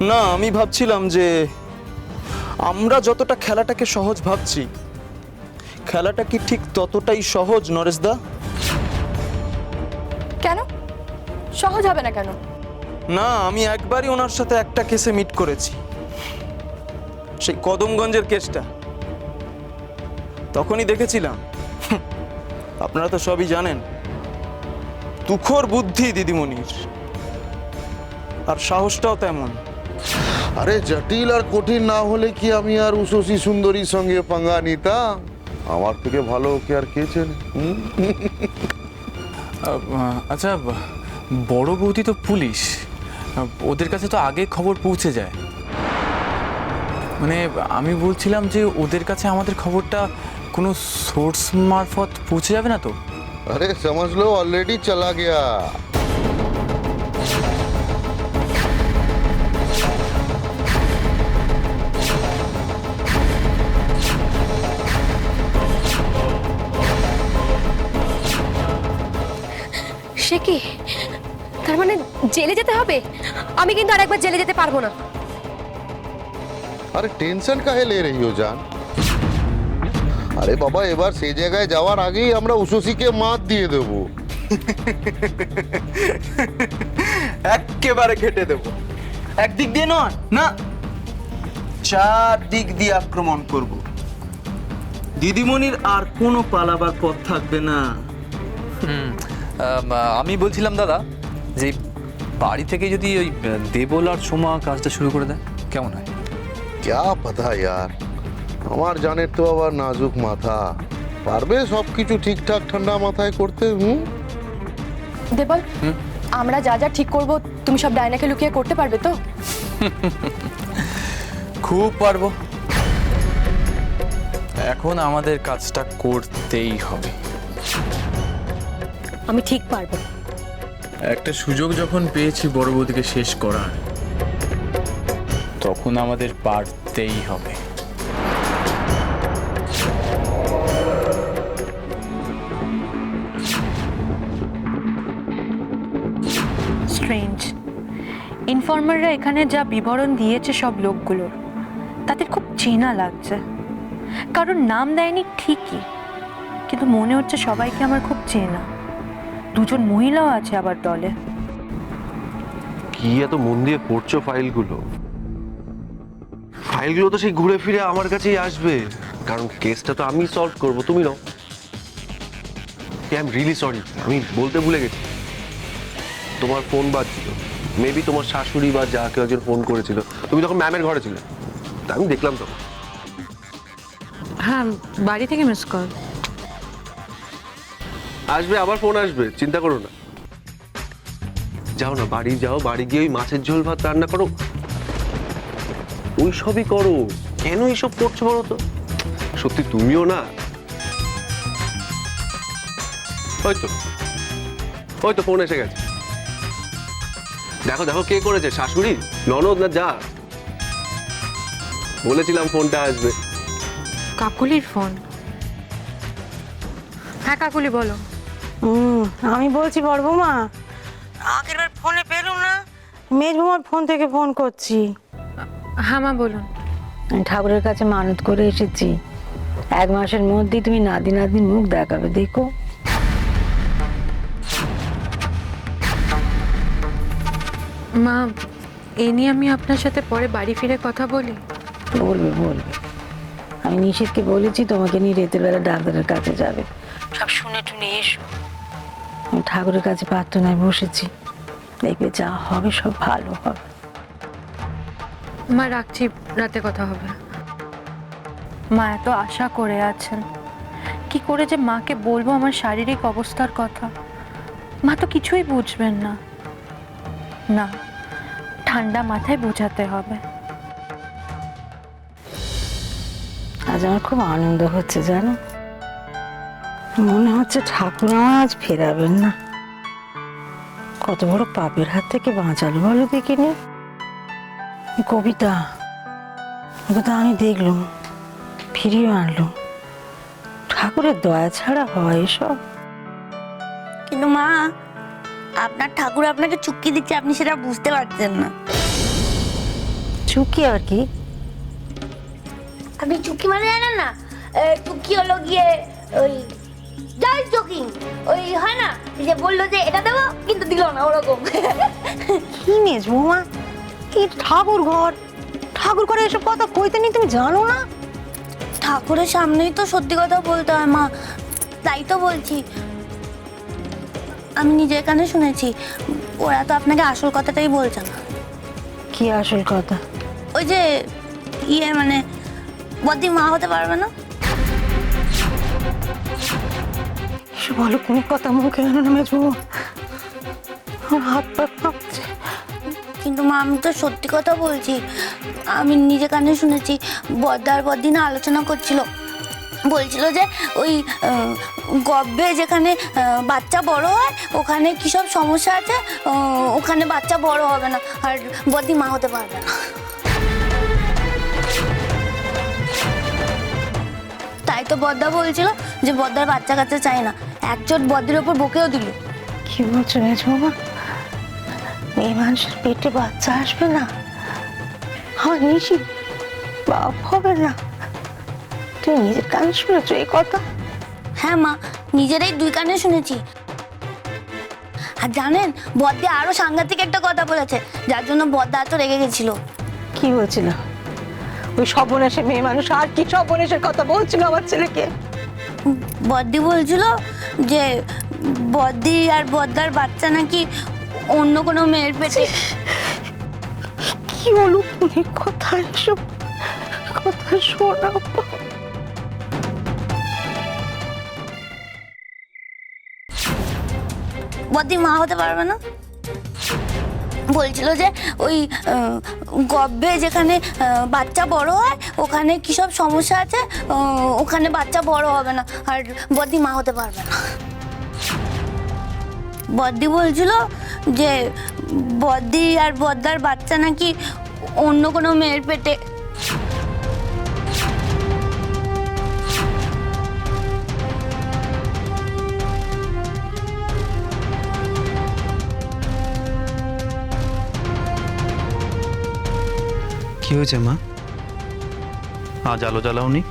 না, আমি ভাবছিলাম যে আমরা যতটা খেলাটাকে সহজ ভাবছি, খেলাটা কি ঠিক ততটাই সহজ নরেশদা? কেন সহজ হবে না কেন? না, আমি একবারই ওনার সাথে একটা কেসে মিট করেছি, সেই কদমগঞ্জের কেসটা। তখনই দেখেছিলাম, আপনারা তো সবই জানেন, তুখোর বুদ্ধি দিদিমণির, আর সাহসটাও তেমন। আরে জটিল আর কঠিন না হলে কি আমি আর উষসী সুন্দরীর সঙ্গে পাঙ্গা নিতাম? আমার থেকে ভালো ওকে আর কে চেনে? আচ্ছা, বড় বৌদি তো পুলিশ, ওদের কাছে তো আগে খবর পৌঁছে যায়। মানে আমি বলছিলাম যে ওদের কাছে আমাদের খবরটা কোনো সোর্স মারফত পৌঁছে যাবে না তো? अरे समझ लो ऑलरेडी चला गया। সে কি? তার মানে জেলে যেতে হবে? আমি কিন্তু আরেকবার জেলে যেতে পারবো না। अरे टेंशन काहे ले रही हो जान? আরে বাবা, এবার সেই জায়গায় যাওয়ার আগেই আমরা উষসীকে মাত দিয়ে দেব। একেবারে কেটে দেব। একদিক দিয়ে নয়, না, চার দিক দিয়ে আক্রমণ করব। দিদিমণির আর কোনো পালাবার পথ থাকবে না। আমি বলছিলাম দাদা যে বাড়ি থেকে যদি ওই দেবল আর সোমা কাজটা শুরু করে দেয় কেমন হয়? क्या पता यार, আমার জানের তো আবার নাজুক মাথা, পারবে সবকিছু ঠিকঠাক ঠান্ডা মাথায় করতে? দেবল, আমরা যা যা ঠিক করব তুমি সব ডায়নাকে লুকিয়ে করতে পারবে তো? খুব পারবো। এখন আমাদের কাজটা করতেই হবে। আমি ঠিক পারবো। একটা সুযোগ যখন পেয়েছি বড় বৌদিকে শেষ করার, তখন আমাদের পারতেই হবে। স্ট্রেঞ্জ, ইনফর্মাররা এখানে যা বিবরণ দিয়েছে সব লোকগুলোর, তাদের খুব চেনা লাগছে। কারণ নাম দেয়নি ঠিকই, কিন্তু মনে হচ্ছে সবাইকে আমার খুব চেনা। দুজন মহিলাও আছে আবার দলে। কি এত মন দিয়ে পড়ছো ফাইলগুলো? ফাইলগুলো তো সেই ঘুরে ফিরে আমার কাছেই আসবে, কারণ কেসটা তো আমি সলভ করবো, তুমি নাও। আই এম রিয়েলি সরি, আমি বলতে ভুলে গেছি। তোমার ফোন বাজছিল, মেবি তোমার শাশুড়ি বা যা কেউ একজন ফোন করেছিল। তুমি তখন ম্যামের ঘরে ছিলে, তা আমি দেখলাম তো। হ্যাঁ, বাড়ি থেকে মিস কল। আসবে, আবার ফোন আসবে, চিন্তা করো না। যাও না, বাড়ি যাও, বাড়ি গিয়ে ওই মাছের ঝোল ভাত রান্না করো, ওই সবই করো। কেন এইসব করছো বলো তো? সত্যি তুমিও না। হয়তো হয়তো ফোন এসে গেছে। দেখো দেখো কে করেছে, শাশুড়ি, ননদ না যা? বলেছিলাম ফোনটা আসবে। কাকুলির ফোন। হ্যাঁ কাকুলি বলো। আমি বলছি বড় বৌমা, আগের বার ফোনে পেলুম না, মেজ বৌমার ফোন থেকে ফোন করছি। হ্যাঁ মা বলুন। আমি ঠাকুরের কাছে মানত করে এসেছি, 1 মাসের মধ্যেই তুমি নাতি নাতির মুখ দেখাবে, দেখো। মা, এ নিয়ে আমি আপনার সাথে পরে বাড়ি ফিরে কথা বলি। বলবে বলবে, আমি নিষেধকে বলেছি তোমাকে নিয়ে রাতের বেলা ডাক্তারের কাছে যাবে, সব শুনে টুনে এসো। আমি ঠাকুরের কাছে প্রার্থনায় বসেছি, দেখবে যা হবে সব ভালো হবে। মা রাখছি, রাতে কথা হবে। মা এত আশা করে আছেন, কি করে যে মাকে বলবো আমার শারীরিক অবস্থার কথা? মা তো কিছুই বুঝবেন না। না, ঠান্ডা মাথায় বোঝাতে হবে। আজ আমার খুব আনন্দ হচ্ছে জানো, মনে হচ্ছে ঠাকুর আমার আজ ফেরাবেন না। কত বড় পাপের হাত থেকে বাঁচালো বলো দেখিনি। কবিতা, ওকে তো আমি দেখলুম, ফিরিয়ে আনলুম। ঠাকুরের দয়া ছাড়া হয় এসব? কিন্তু মা, আপনার ঠাকুর আপনাকে চুক্তি দিচ্ছে, আপনি সেটা বুঝতে পারছেন না। চুকি আর কি? আপনি চুকি মানে জানেন না? চুকি হলো গিয়ে ওই জাস্ট জোকিং, ওই হয় না যে বললো যে এটা দেবো কিন্তু দিল না, ওরকম। কি মেজ বৌমা, কি ঠাকুর ঘর, ঠাকুর ঘরে এসব কথা কইতে নেই, তুমি জানো না? ঠাকুরের সামনেই তো সত্যি কথা বলতে হয় মা, তাই তো বলছি। আমি নিজের কানে শুনেছি, ওরা তো আপনাকে আসল কথাটাই বলছে না। কি আসল কথা? ওই যে মানে বদি মা হতে পারবে না। এসব ভালো কোনো কথা মুখে আনো না মেজ বৌমা, আমার হাত পা কাঁপছে। কিন্তু মা আমি তো সত্যি কথা বলছি, আমি নিজে কানে শুনেছি। বদ্দার বদ্দি না আলোচনা করছিল, বলছিল যে ওই গর্ভে যেখানে বাচ্চা বড় হয় ওখানে কী সব সমস্যা আছে, ওখানে বাচ্চা বড় হবে না আর বদ্দি মা হতে পারবে না। তাই তো বদ্দা বলছিল যে বদ্দার বাচ্চা কাচ্চা চাই না, একচোট বদ্দির ওপর বকেও দিল। কি বলছো মেজ বৌমা, মেয়ে মানুষের পেটে বাচ্চা আসবে না, আমার নিশি বাপ হবে না? তুমি নিজের কানে শুনেছো এই কথা? হ্যাঁ মা, নিজেরাই দুই কানে শুনেছি। আর জানেন বদ্দি আরো সাংঘাতিক একটা কথা বলেছে, যার জন্য বদ্দা এত রেগে গেছিল। কি বলছিল? ওই সর্বনাশের মেয়ে মানুষ আর কি সর্বনাশের কথা বলছিল আমার ছেলেকে? বদ্দি বলছিল যে বদ্দি আর বদ্দার বাচ্চা নাকি অন্য কোনো মেয়ের পেটে। কি বলো তুমি কথা, এসব কথা শোনা। বদ্দি মা হতে পারবে না, বলছিল যে ওই গর্ভে যেখানে বাচ্চা বড় হয় ওখানে কী সব সমস্যা আছে, ওখানে বাচ্চা বড় হবে না আর বদ্দি মা হতে পারবে না। বদ্দি বলছিল যে বদ্দি আর বদ্দার বাচ্চা নাকি অন্য কোনো মেয়ের পেটে। কি হয়েছে মা? আজ আলো জ্বালাওনি?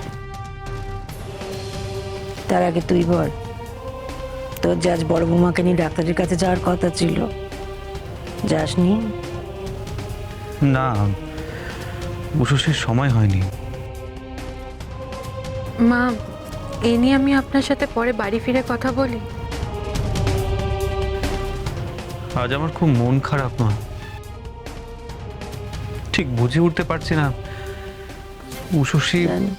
তার আগে তুই বল, তোর যে আজ বড় বৌমাকে নিয়ে ডাক্তারের কাছে যাওয়ার কথা ছিল, যাসনি? না, উষসের সময় হয়নি। মা, এ নিয়ে আমি আপনার সাথে পরে বাড়ি ফিরে কথা বলি। আজ আমার খুব মন খারাপ মা, ঠিক বুঝে উঠতে পারছি না উষসী। জানি,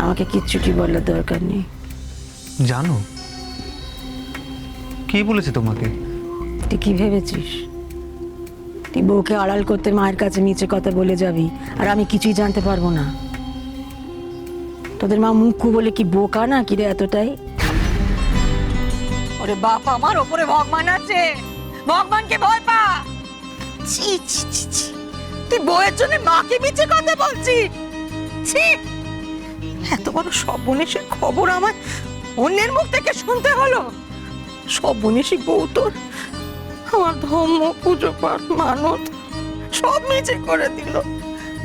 আমাকে কিচ্ছুটি বলার দরকার নেই। জানো কি বলেছে তোমাকে? তুই কি ভেবেছিস তুই বউকে আড়াল করতে মায়ের কাছে নিচে কথা বলে যাবি আর আমি কিছুই জানতে পারবো না? তোদের মা মুখ্য বলে কি বোকা না কি রে এতটাই? ওরে বাপ, আমার ওপরে ভগবান আছে, ভগবানকে ভয় পা। ছি ছি ছি ছি, তুই বউয়ের জন্য মাকে মিছে কথা বলছিস? ছি, এত বড় সর্বনেশের খবর আমার অন্যের মুখ থেকে শুনতে হলো। সর্বনেশী বউ তোর আমার ধর্ম, পুজো পাঠ, মানত সব মিছে করে দিল।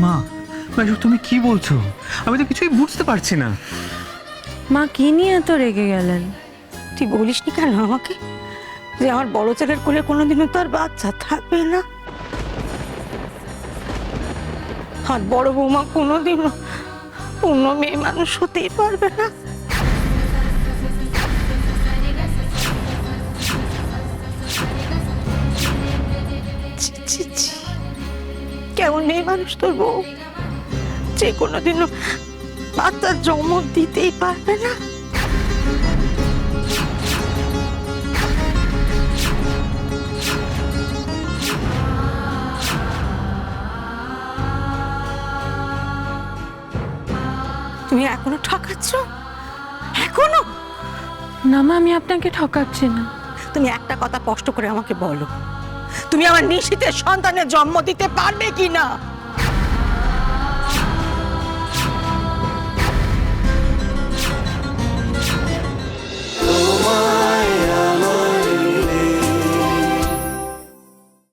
মা, তুমি কি বলছো? আমি তো কিছুই বুঝতে পারছি না। মা, কি নিয়ে এত রেগে গেলেন? তুই বলিসনি কেন আমাকে যে আমার বড় ছেলের কোলে কোনোদিনও তার বাচ্চা থাকবে না? আর বড় বৌমা কোনোদিনও পূর্ণ মেয়ে মানুষ হতেই পারবে না। ছি, ছি, ছি। কেমন মেয়ে মানুষ তোর বউ, যে কোনোদিনও বাচ্চার জন্ম দিতেই পারবে না। তুমি এখনো ঠকাচ্ছ? এখনো? না মা, আমি আপনাকে ঠকাচ্ছি না। তুমি একটা কথা স্পষ্ট করে আমাকে বলো, তুমি আমার নিশিতের সন্তানের জন্ম দিতে পারবে কি না?